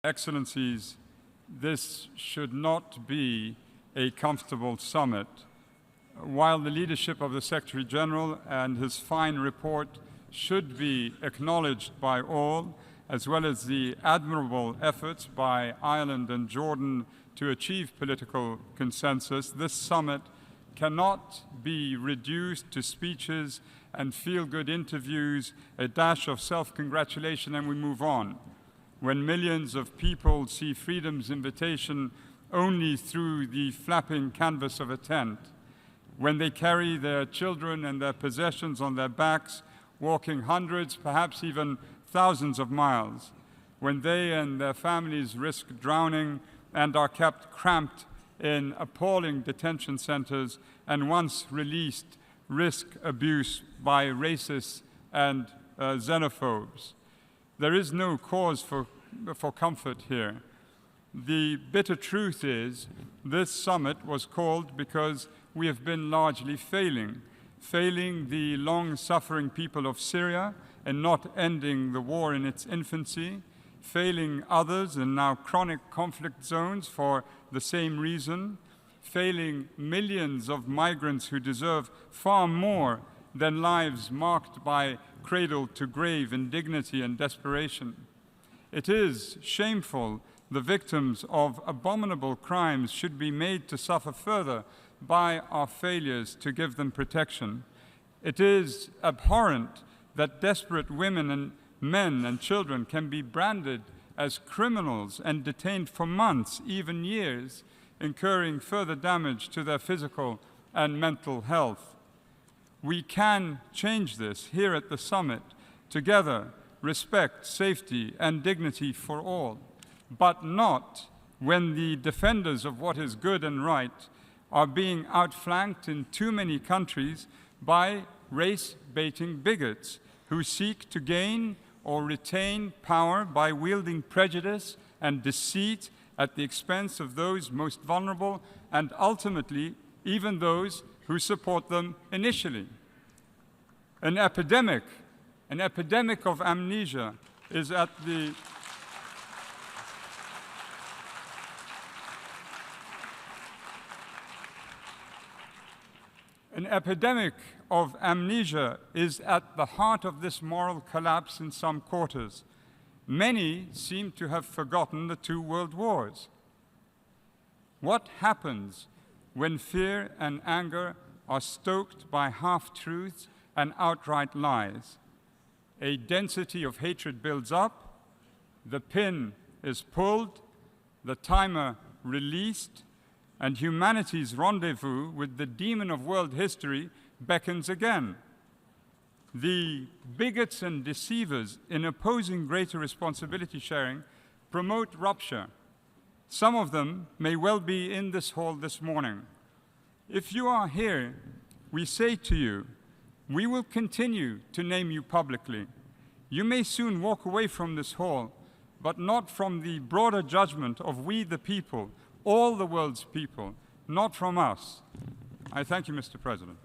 Excellencies, this should not be a comfortable summit. While the leadership of the Secretary General and his fine report should be acknowledged by all, as well as the admirable efforts by Ireland and Jordan to achieve political consensus, this summit cannot be reduced to speeches and feel-good interviews, a dash of self-congratulation, and we move on. When millions of people see freedom's invitation only through the flapping canvas of a tent, when they carry their children and their possessions on their backs, walking hundreds, perhaps even thousands of miles, when they and their families risk drowning and are kept cramped in appalling detention centers, and once released, risk abuse by racists and xenophobes. There is no cause for comfort here. The bitter truth is this summit was called because we have been largely failing the long-suffering people of Syria and not ending the war in its infancy, failing others in now chronic conflict zones for the same reason, failing millions of migrants who deserve far more than lives marked by cradle-to-grave indignity and desperation. It is shameful the victims of abominable crimes should be made to suffer further by our failures to give them protection. It is abhorrent that desperate women and men and children can be branded as criminals and detained for months, even years, incurring further damage to their physical and mental health. We can change this here at the summit. Together, respect, safety, and dignity for all, but not when the defenders of what is good and right are being outflanked in too many countries by race-baiting bigots who seek to gain or retain power by wielding prejudice and deceit at the expense of those most vulnerable and ultimately even those who support them initially. An epidemic of amnesia is at the heart of this moral collapse in some quarters. Many seem to have forgotten the 2 world wars. What happens when fear and anger are stoked by half-truths and outright lies? A density of hatred builds up, the pin is pulled, the timer released, and humanity's rendezvous with the demon of world history beckons again. The bigots and deceivers in opposing greater responsibility sharing promote rupture. Some of them may well be in this hall this morning. If you are here, we say to you, we will continue to name you publicly. You may soon walk away from this hall, but not from the broader judgment of we the people, all the world's people, not from us. I thank you, Mr. President.